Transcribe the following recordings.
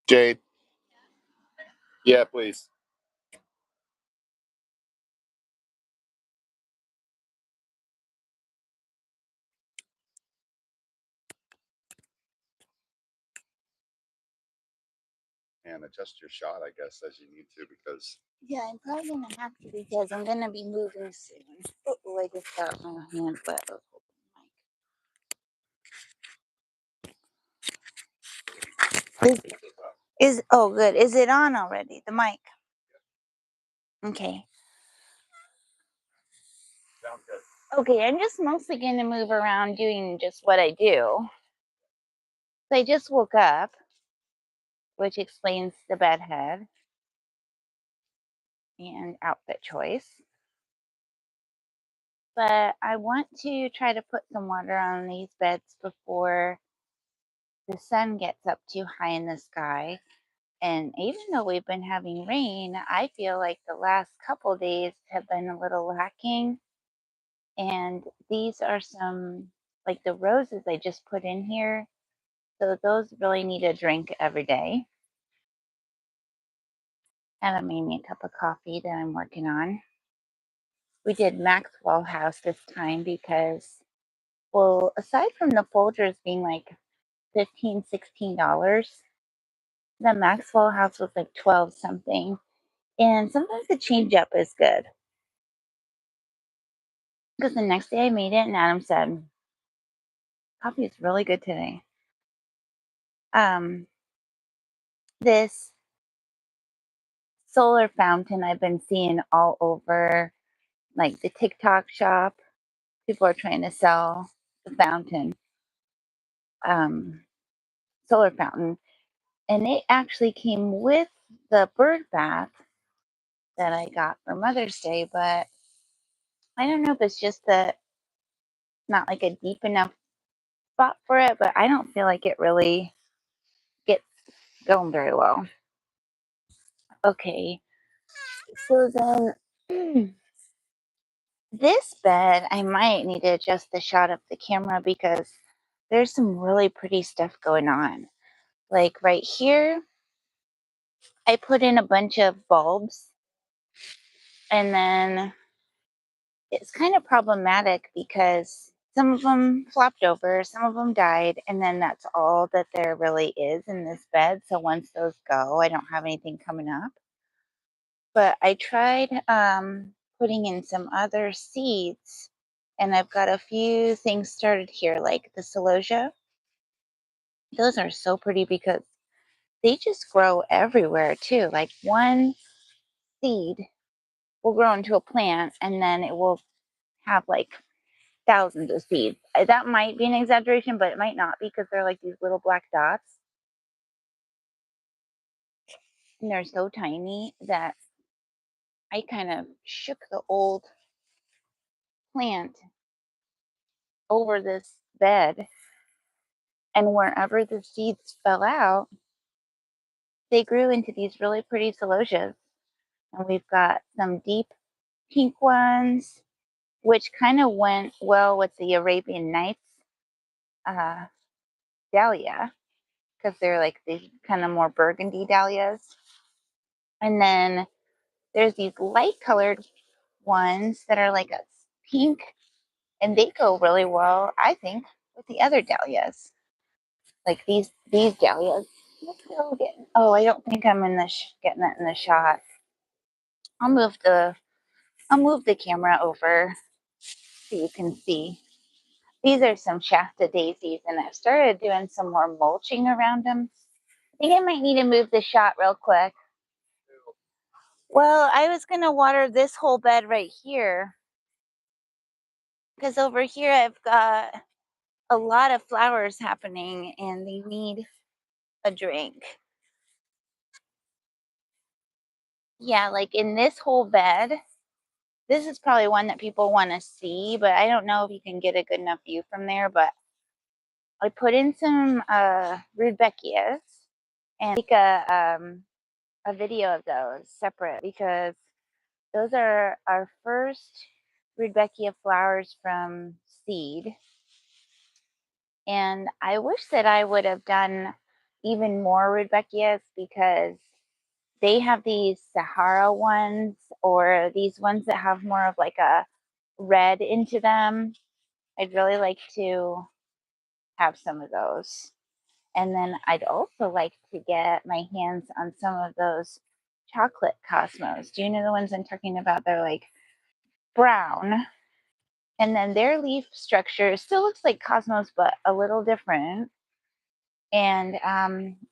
Jade. Yeah, please. And adjust your shot, I guess, as you need to, because Yeah, I'm probably gonna have to because I'm gonna be moving soon. Oh, I just got my hand wet. Let's hold the mic. Is oh good. Is it on already? The mic. Okay. sounds good. Okay, I'm just mostly gonna move around doing just what I do. So I just woke up, which explains the bed head and outfit choice. But I want to try to put some water on these beds before the sun gets up too high in the sky. And even though we've been having rain, I feel like the last couple days have been a little lacking. And these are some, like the roses I just put in here. So those really need a drink every day. And I made me a cup of coffee that I'm working on. We did Maxwell House this time because, well, aside from the Folgers being like $15, $16, the Maxwell House was like 12 something. And sometimes the change up is good. Because the next day I made it and Adam said, coffee is really good today. Um, this solar fountain I've been seeing all over like the TikTok shop. People are trying to sell the fountain, um, solar fountain. And it actually came with the bird bath that I got for Mother's Day, but I don't know if it's just that not like a deep enough spot for it, but I don't feel like it really gets going very well. Okay, so then this bed, I might need to adjust the shot of the camera because there's some really pretty stuff going on. Like right here, I put in a bunch of bulbs and then it's kind of problematic because some of them flopped over, some of them died, and then that's all that there really is in this bed. So once those go, I don't have anything coming up. But I tried putting in some other seeds, and I've got a few things started here, like the celosia. Those are so pretty because they just grow everywhere too. Like one seed will grow into a plant, and then it will have like thousands of seeds. That might be an exaggeration, but it might not because they're like these little black dots. And they're so tiny that I kind of shook the old plant over this bed. And wherever the seeds fell out, they grew into these really pretty celosias. And we've got some deep pink ones, which kind of went well with the Arabian Nights uh, dahlia because they're like these kind of more burgundy dahlias. And then there's these light colored ones that are like a pink, and they go really well, I think, with the other dahlias. Like these dahlias. Let's go get. Oh, I don't think I'm in the getting that in the shot. I'll move the I'll move the camera over so you can see. These are some Shasta daisies, and I've started doing some more mulching around them. I think I might need to move the shot real quick. Well, I was gonna water this whole bed right here because over here I've got a lot of flowers happening and they need a drink. Yeah, like in this whole bed, this is probably one that people want to see, but I don't know if you can get a good enough view from there. But I put in some rudbeckias and make a video of those separate because those are our first rudbeckia flowers from seed. And I wish that I would have done even more rudbeckias because they have these Sahara ones or these ones that have more of like a red into them. I'd really like to have some of those. And then I'd also like to get my hands on some of those chocolate cosmos. Do you know the ones I'm talking about? They're like brown. And then their leaf structure still looks like cosmos, but a little different. And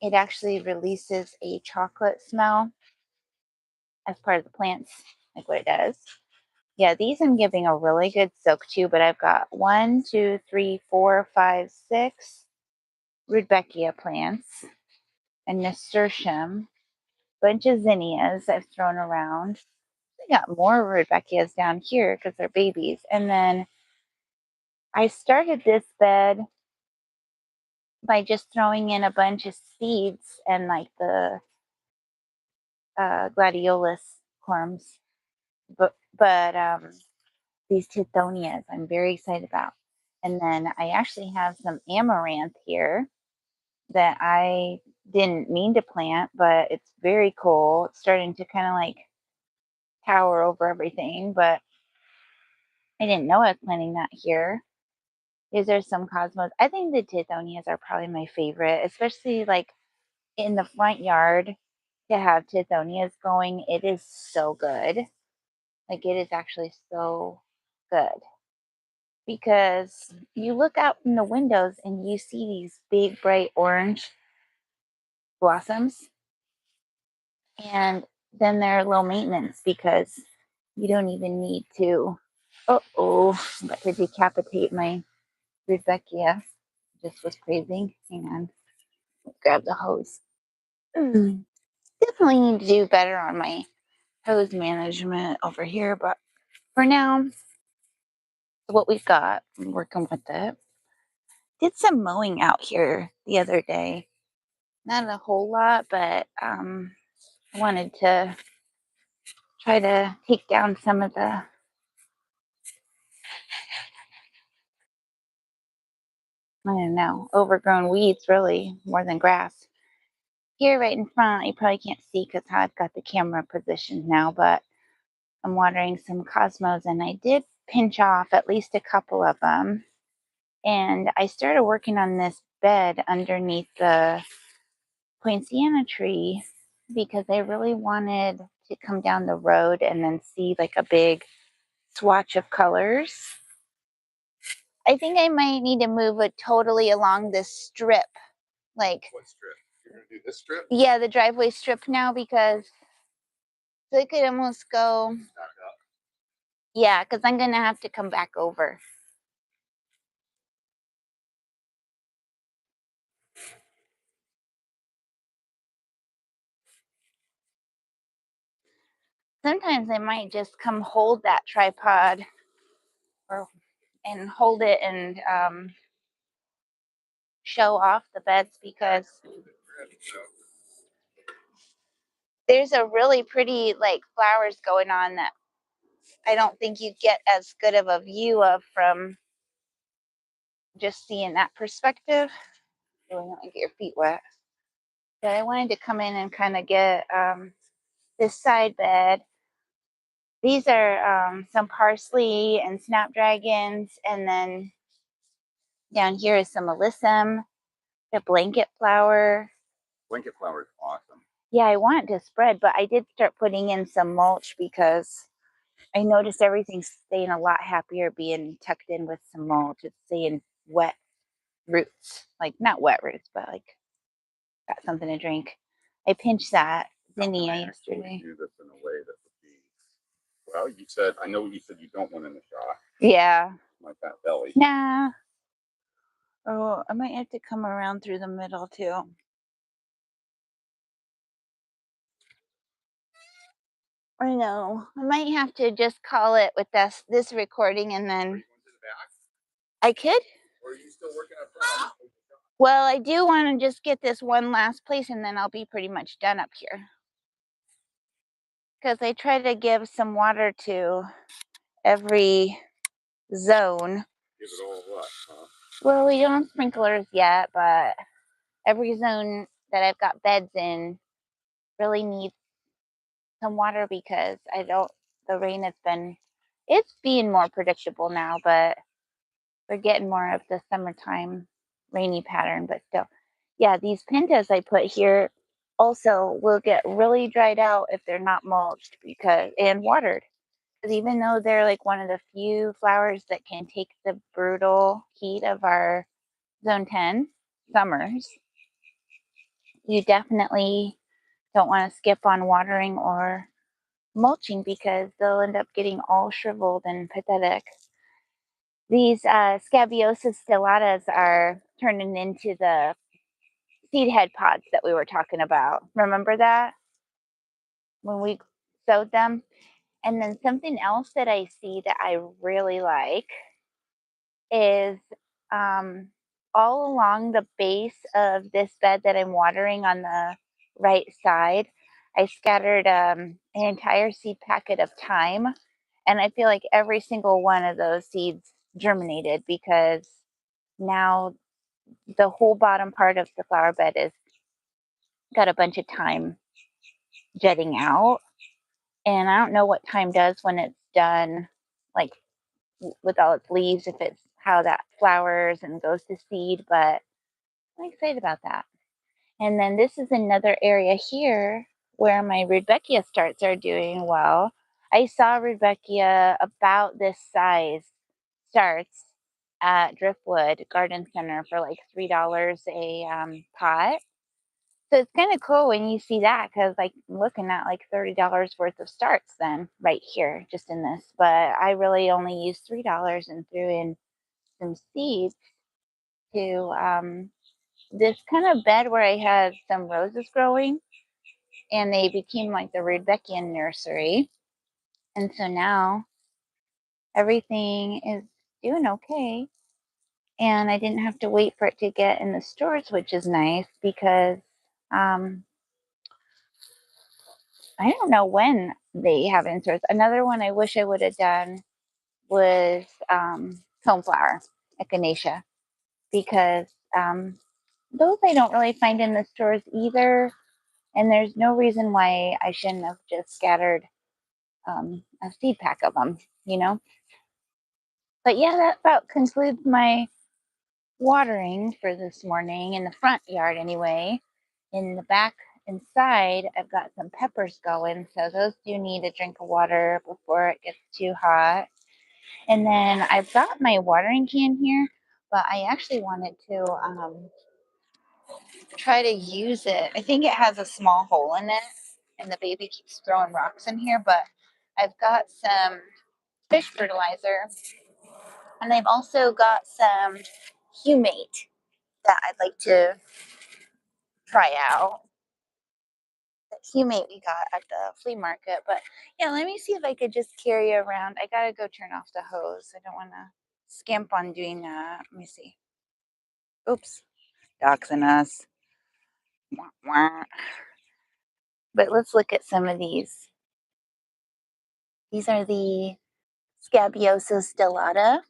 it actually releases a chocolate smell as part of the plants, like what it does. Yeah, these I'm giving a really good soak to, but I've got 1, 2, 3, 4, 5, 6 Rudbeckia plants and nasturtium, bunch of zinnias I've thrown around. I got more Rudbeckias down here because they're babies. And then I started this bed by just throwing in a bunch of seeds and like the gladiolus corms. But these tithonias I'm very excited about. And then I actually have some amaranth here that I didn't mean to plant, but it's very cool. It's starting to kind of like tower over everything, but I didn't know I was planting that here. These are some cosmos. I think the tithonias are probably my favorite, especially like in the front yard to have tithonias going. It is so good. Like it is actually so good because you look out from the windows and you see these big bright orange blossoms, and then they're low maintenance because you don't even need to. I'm about to decapitate my Rudbeckia. Just was praising. Hang on, grab the hose. Definitely need to do better on my hose management over here, but for now, what we've got, I'm working with it. Did some mowing out here the other day. Not a whole lot, but I wanted to try to take down some of the I don't know, overgrown weeds, really, more than grass. Here, right in front, you probably can't see because how I've got the camera positioned now, but I'm watering some cosmos, and I did pinch off at least a couple of them. And I started working on this bed underneath the poinciana tree because I really wanted to come down the road and then see like a big swatch of colors. I think I might need to move it totally along this strip. Like, What strip? You're gonna do this strip? yeah, the driveway strip now because so I could almost go. Back up. Yeah, because I'm gonna have to come back over. Sometimes I might just come hold that tripod or and hold it and show off the beds because there's a really pretty like flowers going on that I don't think you get as good of a view of from just seeing that perspective. You don't want to get your feet wet. But I wanted to come in and kind of get this side bed. These are some parsley and snapdragons, and then down here is some alyssum, the blanket flower. Blanket flower is awesome. Yeah, I want it to spread, but I did start putting in some mulch because I noticed everything's staying a lot happier being tucked in with some mulch. It's staying wet roots, like not wet roots, but like got something to drink. I pinched that zinnia yesterday. Do this in a way that would be. Well, you said I know you said you don't want in the shot. Yeah. Like that belly. Nah. Oh, I might have to come around through the middle too. I know. I might have to just call it with this recording and then I could. Or are you still working up front? Well, I do want to just get this one last place and then I'll be pretty much done up here. Because I try to give some water to every zone. Give it all what? Well, we don't have sprinklers yet, but every zone that I've got beds in really need some water because the rain it's being more predictable now, but we're getting more of the summertime rainy pattern, but still. Yeah, these pentas I put here also will get really dried out if they're not mulched and watered. Because even though they're like one of the few flowers that can take the brutal heat of our zone 10 summers, you definitely don't want to skip on watering or mulching because they'll end up getting all shriveled and pathetic. These scabiosis stellatas are turning into the seed head pods that we were talking about. Remember that when we sowed them? And then something else that I see that I really like is um, all along the base of this bed that I'm watering on the right side, I scattered an entire seed packet of thyme. And I feel like every single one of those seeds germinated because now the whole bottom part of the flower bed is got a bunch of thyme jetting out. And I don't know what thyme does when it's done, like with all its leaves, if it's how that flowers and goes to seed, but I'm excited about that. And then this is another area here where my Rudbeckia starts are doing well. I saw Rudbeckia about this size starts at Driftwood Garden Center for like $3 a pot. So it's kind of cool when you see that because like I'm looking at like $30 worth of starts then right here just in this. But I really only used $3 and threw in some seeds to this kind of bed where I had some roses growing and they became like the Rudbeckian nursery. And so now everything is doing okay. And I didn't have to wait for it to get in the stores, which is nice because um, I don't know when they have in stores. Another one I wish I would have done was coneflower, echinacea, because those I don't really find in the stores either. And there's no reason why I shouldn't have just scattered a seed pack of them, you know? But yeah, that about concludes my watering for this morning in the front yard, anyway. In the back inside, I've got some peppers going, so those do need a drink of water before it gets too hot. And then I've got my watering can here, but I actually wanted to try to use it. I think it has a small hole in it, and the baby keeps throwing rocks in here, but I've got some fish fertilizer, and I've also got some humate that I'd like to try out. The humate we got at the flea market, but yeah, let me see if I could just carry around. I gotta go turn off the hose. I don't want to skimp on doing that. Let me see. Oops, doxing us. Wah, wah. But let's look at some of these. These are the Scabiosa stellata.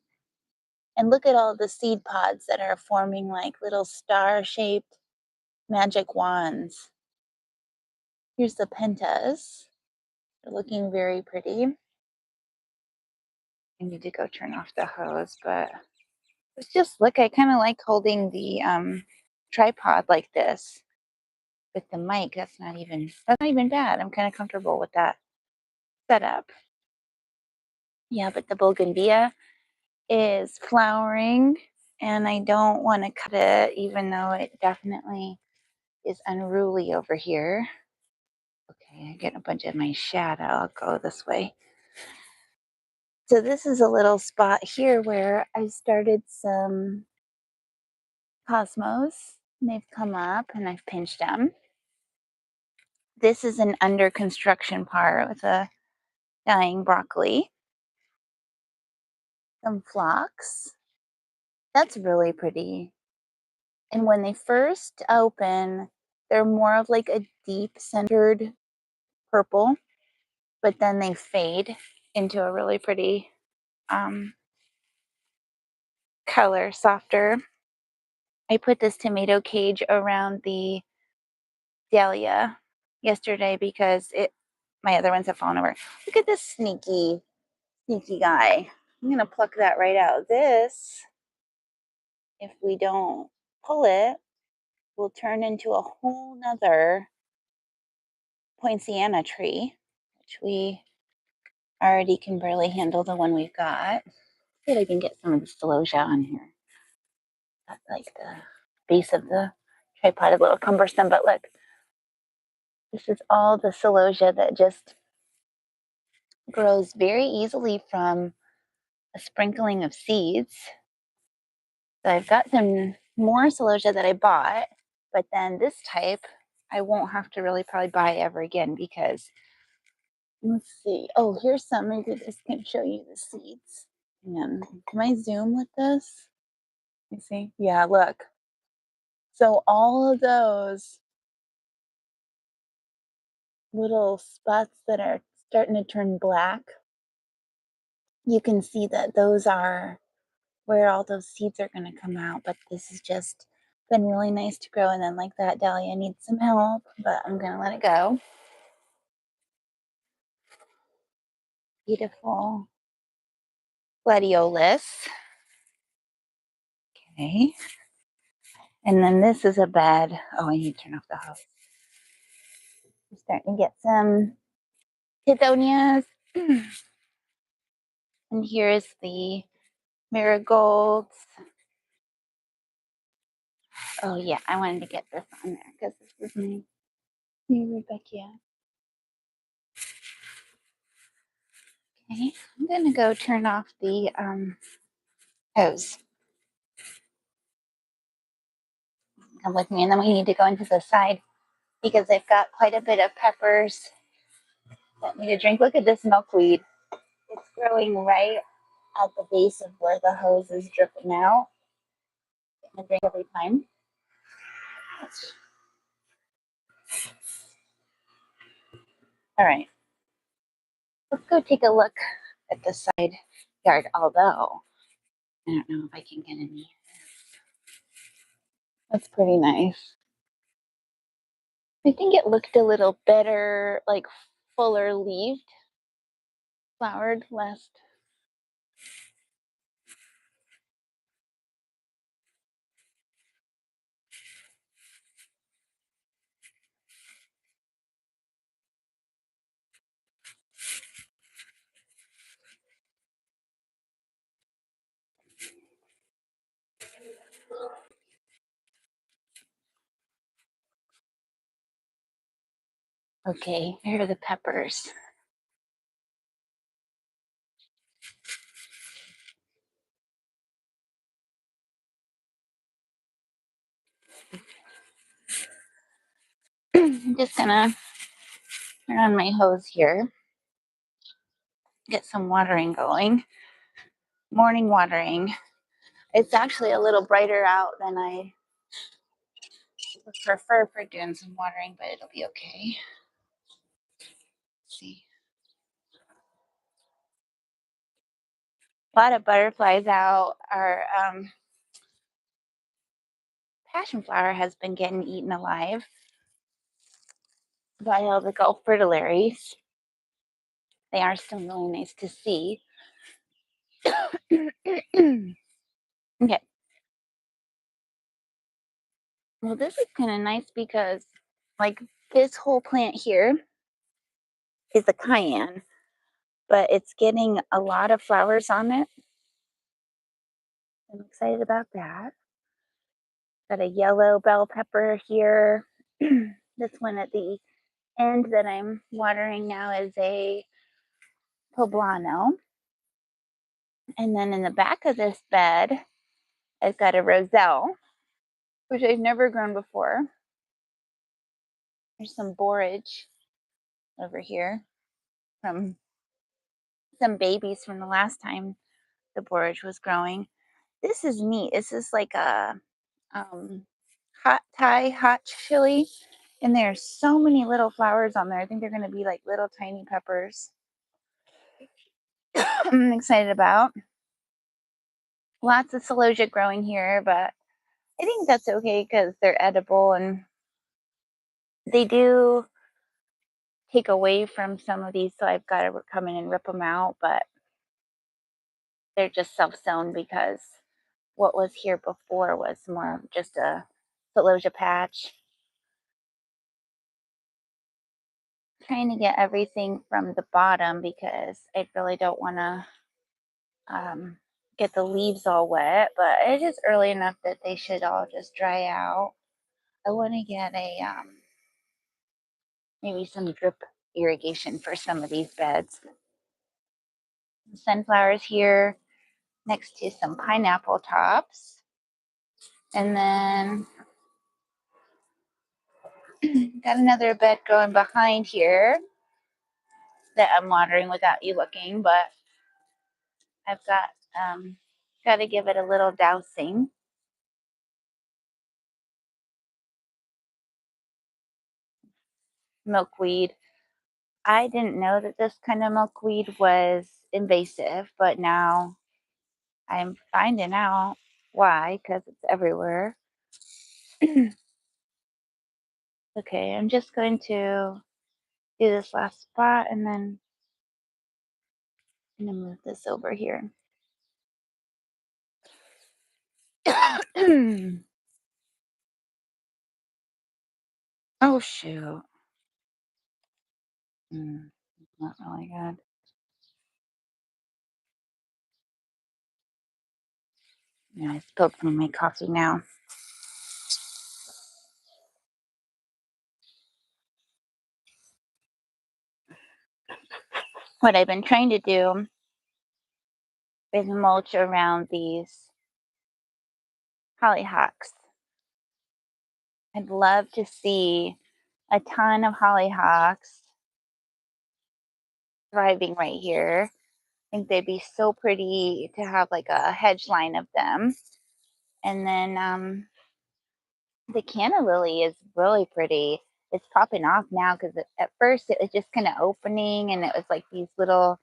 And look at all the seed pods that are forming like little star-shaped magic wands. Here's the pentas. They're looking very pretty. I need to go turn off the hose, but let's just look. I kind of like holding the tripod like this with the mic. That's not even bad. I'm kind of comfortable with that setup. Yeah, but the bougainvillea is flowering and I don't want to cut it, even though it definitely is unruly over here. Okay, I get a bunch of my shadow. I'll go this way. So this is a little spot here where I started some cosmos. And they've come up and I've pinched them. This is an under construction part with a dying broccoli. Some phlox. That's really pretty. And when they first open, they're more of like a deep centered purple, but then they fade into a really pretty um, color, softer. I put this tomato cage around the dahlia yesterday because my other ones have fallen over. Look at this sneaky guy. I'm gonna pluck that right out. This, if we don't pull it, will turn into a whole nother poinciana tree, which we already can barely handle the one we've got. See if I can get some of the celosia on here. That's like the base of the tripod is a little cumbersome, but look, this is all the celosia that just grows very easily from a sprinkling of seeds. So I've got some more celosia that I bought, but then this type I won't have to really probably buy ever again because let's see. Oh, here's some. Maybe this can show you the seeds. And can I zoom with this? You see? Yeah, look. So all of those little spots that are starting to turn black, you can see that those are where all those seeds are going to come out. But this has just been really nice to grow. And then like that dahlia needs some help, but I'm going to let it go. Beautiful gladiolus. Okay. And then this is a bed. Oh, I need to turn off the hose. We're starting to get some tithonias. And here's the marigolds. Oh yeah, I wanted to get this on there because this is my new Rebecca. Okay, I'm gonna go turn off the hose. Come with me, and then we need to go into the side because I've got quite a bit of peppers that need a drink. Look at this milkweed. It's growing right at the base of where the hose is dripping out. And drink every time. All right, let's go take a look at the side yard. Although I don't know if I can get any. That's pretty nice. I think it looked a little better, like fuller leaved, flowered last. Okay, here are the peppers. I'm just gonna turn on my hose here, get some watering going. Morning watering. It's actually a little brighter out than I would prefer for doing some watering, but it'll be okay. Let's see. A lot of butterflies out. Our passion flower has been getting eaten alive by all the Gulf fritillaries. They are still really nice to see. Okay. Well, this is kind of nice because, like, this whole plant here is a cayenne, but it's getting a lot of flowers on it. I'm excited about that. Got a yellow bell pepper here. This one at the end that I'm watering now is a poblano. And then in the back of this bed, I've got a roselle, which I've never grown before. There's some borage over here from some babies from the last time the borage was growing. This is neat. This is like a hot Thai hot chili, and there's so many little flowers on there. I think they're going to be like little tiny peppers. I'm excited about. Lots of celosia growing here, but I think that's okay because they're edible and They do take away from some of these, so I've got to come in and rip them out, but they're just self-sown because what was here before was more of just a celosia patch. Trying to get everything from the bottom because I really don't want to um, get the leaves all wet, but it is early enough that they should all just dry out. I want to get a maybe some drip irrigation for some of these beds. Sunflowers here next to some pineapple tops. And then got another bed going behind here that I'm watering without you looking, but I've got to give it a little dousing. Milkweed. I didn't know that this kind of milkweed was invasive, but now I'm finding out why because it's everywhere. Okay, I'm just going to do this last spot and then I'm going to move this over here. Oh, shoot. Not really good. Yeah, I spilled some of my coffee now. What I've been trying to do is mulch around these hollyhocks. I'd love to see a ton of hollyhocks thriving right here. I think they'd be so pretty to have like a hedge line of them. And then the canna lily is really pretty. It's popping off now because at first it was just kind of opening and it was like these little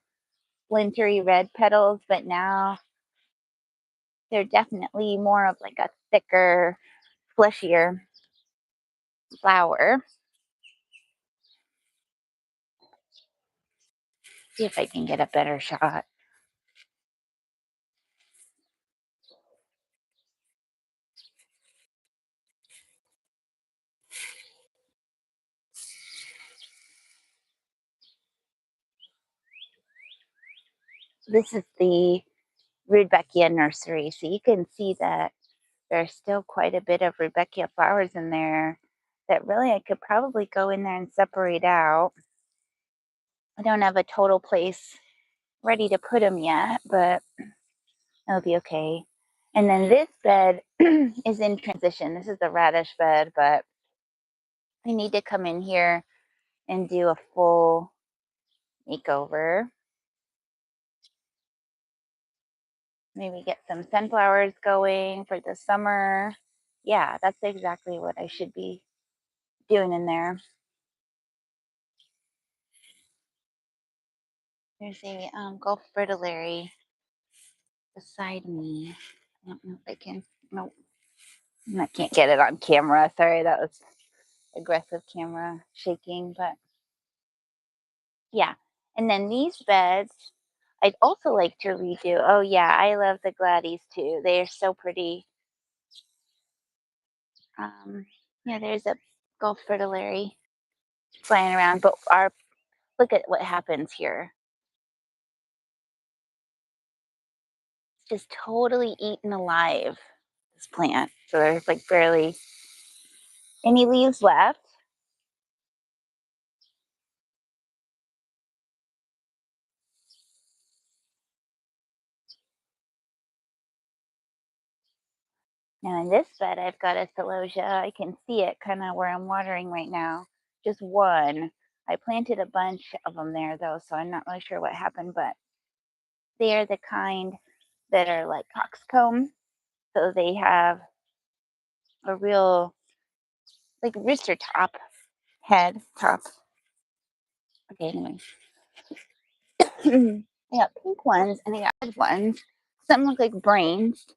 splintery red petals, but now they're definitely more of like a thicker, fleshier flower. See if I can get a better shot. This is the Rudbeckia nursery, so you can see that there's still quite a bit of Rudbeckia flowers in there that really I could probably go in there and separate out. I don't have a total place ready to put them yet, but it'll be okay. And then this bed is in transition. This is the radish bed, but I need to come in here and do a full makeover. Maybe get some sunflowers going for the summer. Yeah, that's exactly what I should be doing in there. There's a Gulf fritillary beside me. I don't know if I can. Nope. I can't get it on camera. Sorry, that was aggressive camera shaking. But yeah. And then these beds, I'd also like to redo. Oh, yeah. I love the Gladys too. They are so pretty. Um, yeah, there's a Gulf fritillary flying around. But look at what happens here. Just totally eaten alive, this plant. So there's like barely any leaves left. Now in this bed, I've got a celosia. I can see it kind of where I'm watering right now. Just one. I planted a bunch of them there though, so I'm not really sure what happened, but they are the kind that are like coxcomb. So they have a real like rooster top head top. Okay, anyway. I got pink ones and I got red ones. Some look like brains.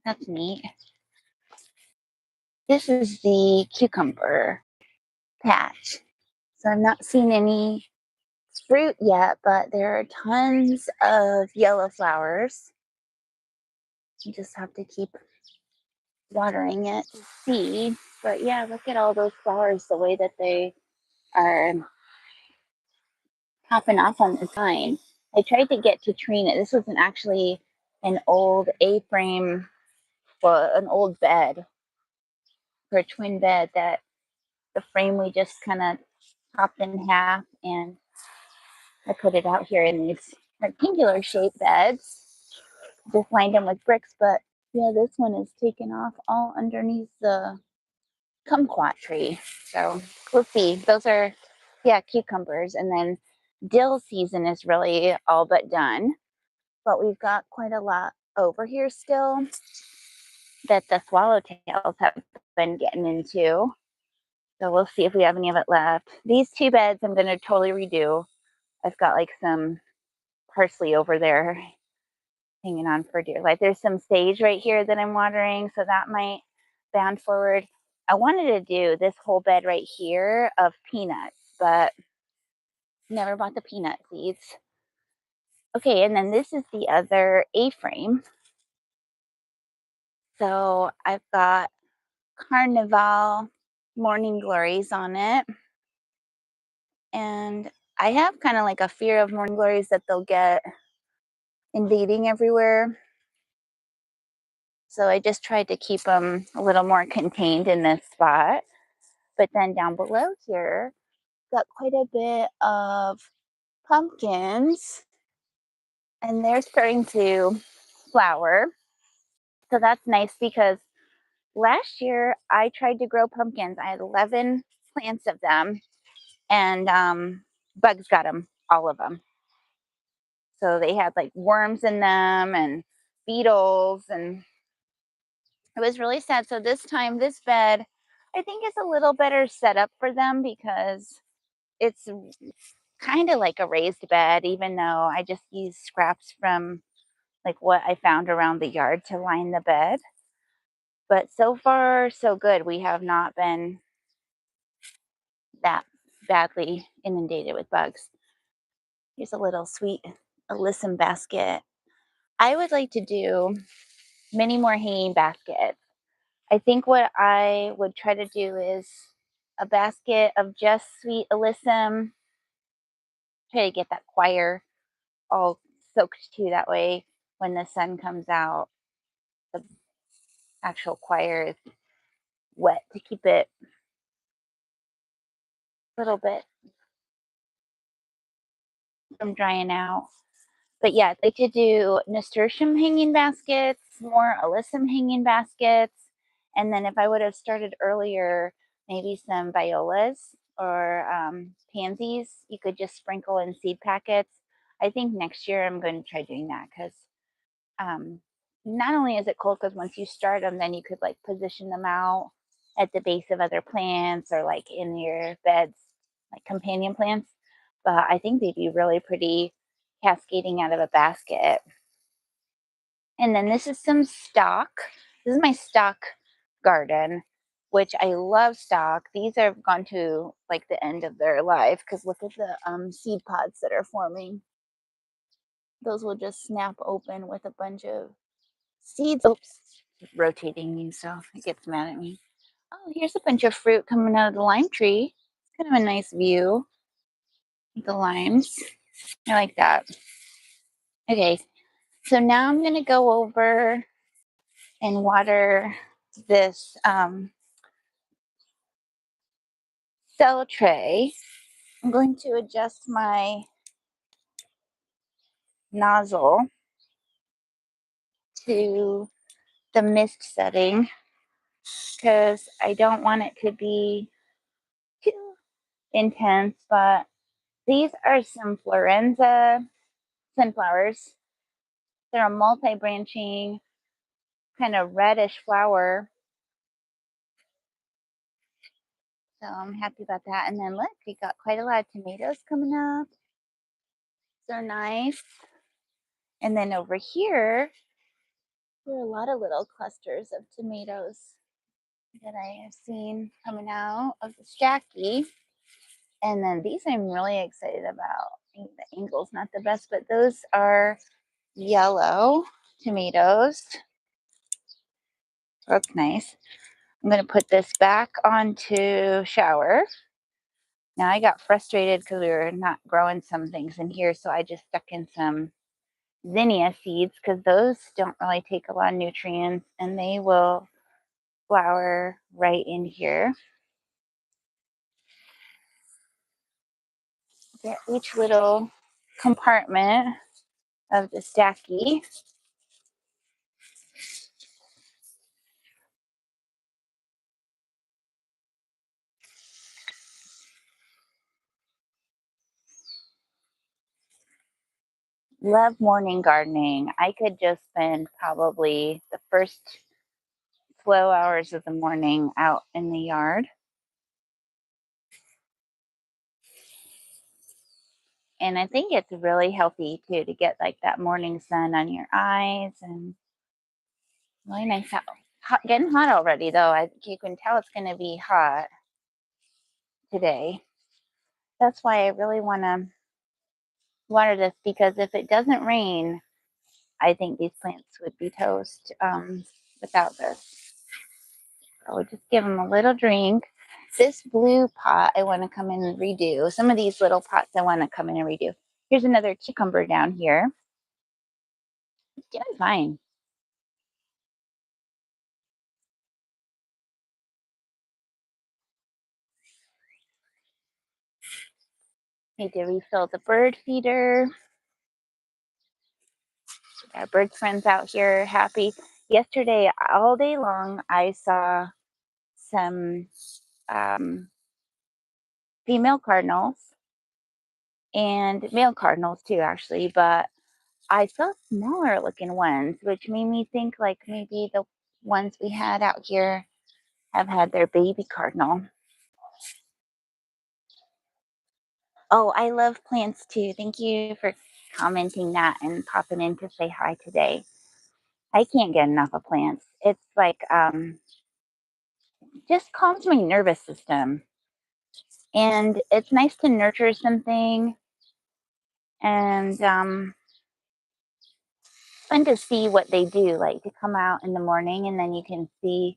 That's neat. This is the cucumber patch. So I'm not seeing any fruit yet, but there are tons of yellow flowers. You just have to keep watering it to see. But yeah, look at all those flowers, the way that they are popping off on the vine. I tried to get to train it. This was actually an old A-frame, well, an old bed for a twin bed that the frame we just kind of chopped in half, and I put it out here in these rectangular shaped beds. Just lined them with bricks, but yeah, this one is taken off all underneath the kumquat tree. So we'll see. Those are, yeah, cucumbers. And then dill season is really all but done. But we've got quite a lot over here still that the swallowtails have been getting into. So we'll see if we have any of it left. These two beds I'm going to totally redo. I've got like some parsley over there hanging on for dear life. There's some sage right here that I'm watering, so that might bound forward. I wanted to do this whole bed right here of peanuts, but never bought the peanut seeds. Okay, and then this is the other A-frame. So I've got Carnival Morning Glories on it. And I have kind of like a fear of Morning Glories that they'll get invading everywhere. So I just tried to keep them a little more contained in this spot. But then down below here, got quite a bit of pumpkins, and they're starting to flower. So that's nice because last year I tried to grow pumpkins. I had 11 plants of them, and bugs got them, all of them. So they had like worms in them and beetles, and it was really sad. So this time, this bed, I think is a little better set up for them because it's kind of like a raised bed, even though I just use scraps from like what I found around the yard to line the bed. But so far, so good. We have not been that badly inundated with bugs. Here's a little sweet alyssum basket. I would like to do many more hanging baskets. I think what I would try to do is a basket of just sweet alyssum. Try to get that choir all soaked too. That way, when the sun comes out, the actual choir is wet to keep it a little bit from drying out. But yeah, I'd like to do nasturtium hanging baskets, more alyssum hanging baskets, and then if I would have started earlier, maybe some violas or pansies. You could just sprinkle in seed packets. I think next year I'm going to try doing that because um, not only is it cool because once you start them, then you could like position them out at the base of other plants or like in your beds, like companion plants. But I think they'd be really pretty cascading out of a basket. And then this is some stock. This is my stock garden, which I love stock. These have gone to like the end of their life because look at the seed pods that are forming. Those will just snap open with a bunch of seeds. Oops, rotating me so it gets mad at me. Oh, here's a bunch of fruit coming out of the lime tree. It's kind of a nice view. The limes. I like that. Okay, so now I'm going to go over and water this cell tray. I'm going to adjust my nozzle to the mist setting because I don't want it to be too intense, but these are some Florenza sunflowers. They're a multi-branching kind of reddish flower. So I'm happy about that. And then look, we got quite a lot of tomatoes coming up. So nice. And then over here, there are a lot of little clusters of tomatoes. that I have seen coming out of the Stacky. And then these I'm really excited about. I think the angle's not the best, but those are yellow tomatoes. Looks nice. I'm going to put this back onto shower. Now I got frustrated because we were not growing some things in here, so I just stuck in some zinnia seeds because those don't really take a lot of nutrients and they will flower right in here. Get each little compartment of the Stacky. Love morning gardening. I could just spend probably the first slow hours of the morning out in the yard. And I think it's really healthy too to get like that morning sun on your eyes and really nice out. Hot, getting hot already though. You can tell it's going to be hot today. That's why I really want to water this because if it doesn't rain, I think these plants would be toast without this. So we'll just give them a little drink. This blue pot I want to come in and redo. Some of these little pots I want to come in and redo. Here's another cucumber down here. It's doing fine. Need to refill the bird feeder. Our bird friends out here happy. Yesterday, all day long, I saw some female cardinals and male cardinals too, actually, but I saw smaller looking ones, which made me think like maybe the ones we had out here have had their baby cardinal. Oh, I love plants too. Thank you for commenting that and popping in to say hi today. I can't get enough of plants. It's like just calms my nervous system. And it's nice to nurture something and fun to see what they do, like to come out in the morning and then you can see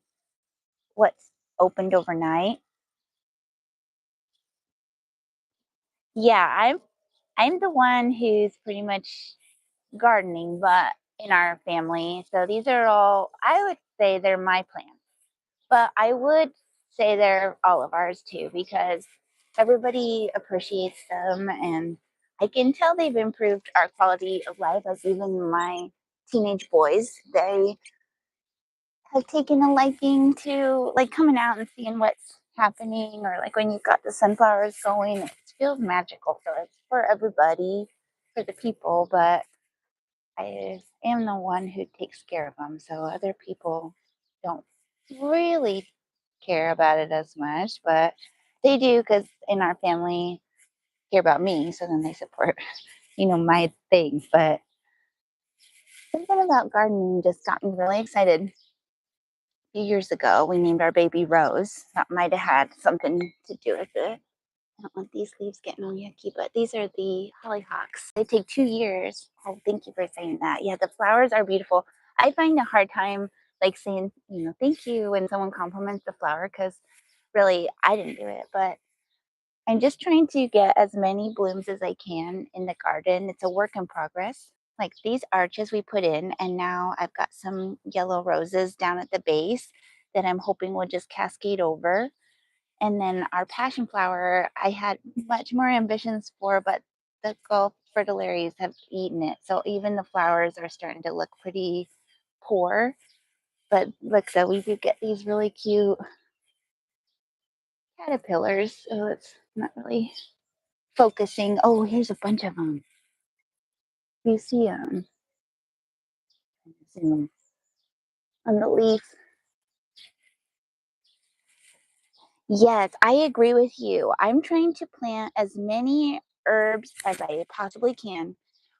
what's opened overnight. Yeah, I'm the one who's pretty much gardening, but in our family. So these are all, I would say they're my plants, but I would say they're all of ours too because everybody appreciates them and I can tell they've improved our quality of life as even my teenage boys. They have taken a liking to like coming out and seeing what's happening or like when you've got the sunflowers going, it feels magical. So it's for everybody, for the people, but I am the one who takes care of them. So other people don't really care about it as much, but they do because in our family care about me. So then they support, my thing. But something about gardening just got me really excited. Few years ago, we named our baby Rose. That might have had something to do with it. I don't want these leaves getting all yucky, but these are the hollyhocks. They take 2 years. Oh, thank you for saying that. Yeah, the flowers are beautiful. I find a hard time like saying, thank you when someone compliments the flower because really I didn't do it, but I'm just trying to get as many blooms as I can in the garden. It's a work in progress. Like these arches we put in, and now I've got some yellow roses down at the base that I'm hoping will just cascade over. And then our passion flower, I had much more ambitions for, but the Gulf fritillaries have eaten it. So even the flowers are starting to look pretty poor. But look, so we do get these really cute caterpillars. So it's not really focusing. Oh, here's a bunch of them. You see them on the leaf. Yes, I agree with you. I'm trying to plant as many herbs as I possibly can.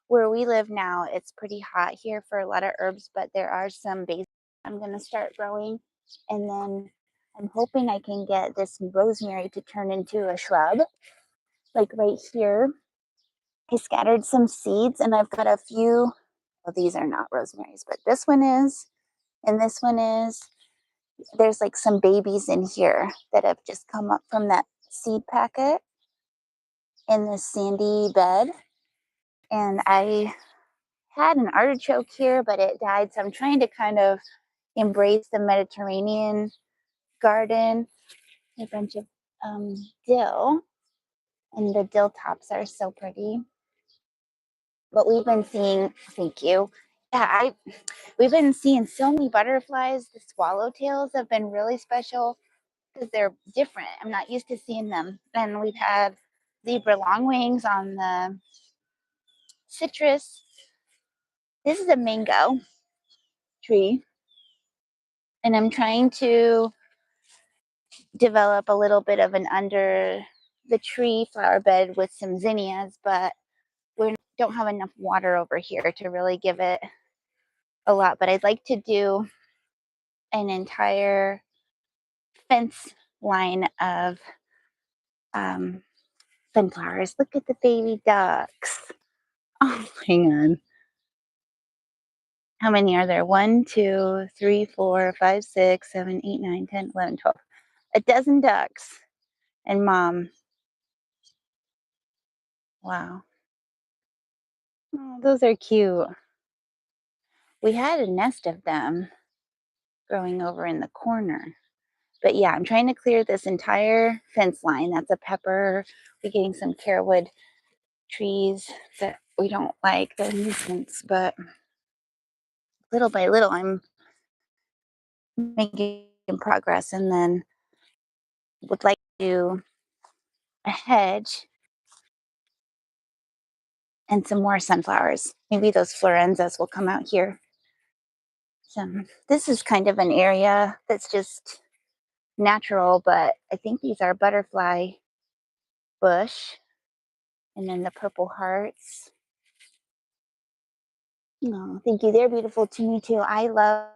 Where we live now, it's pretty hot here for a lot of herbs, but there are some basil I'm going to start growing. And then I'm hoping I can get this rosemary to turn into a shrub. Like right here, I scattered some seeds and I've got a few. Well, these are not rosemaries, but this one is, and this one is. There's like some babies in here that have just come up from that seed packet in this sandy bed. And I had an artichoke here, but it died. So I'm trying to kind of embrace the Mediterranean garden. A bunch of dill, and the dill tops are so pretty. But we've been seeing, thank you. Yeah, we've been seeing so many butterflies. The swallowtails have been really special because they're different. I'm not used to seeing them. And we've had zebra longwings on the citrus. This is a mango tree, and I'm trying to develop a little bit of an under the tree flower bed with some zinnias, but we don't have enough water over here to really give it a lot. But I'd like to do an entire fence line of sunflowers. Look at the baby ducks. Oh, hang on. How many are there? 1, 2, 3, 4, 5, 6, 7, 8, 9, 10, 11, 12. A dozen ducks and mom. Wow. Oh, those are cute. We had a nest of them growing over in the corner. But yeah, I'm trying to clear this entire fence line. That's a pepper. We're getting some carewood trees that we don't like. They're a nuisance, but little by little, I'm making progress. And then would like to do a hedge and some more sunflowers. Maybe those florenzas will come out here. So this is kind of an area that's just natural, but I think these are butterfly bush. And then the purple hearts. Oh, thank you. They're beautiful to me too. I love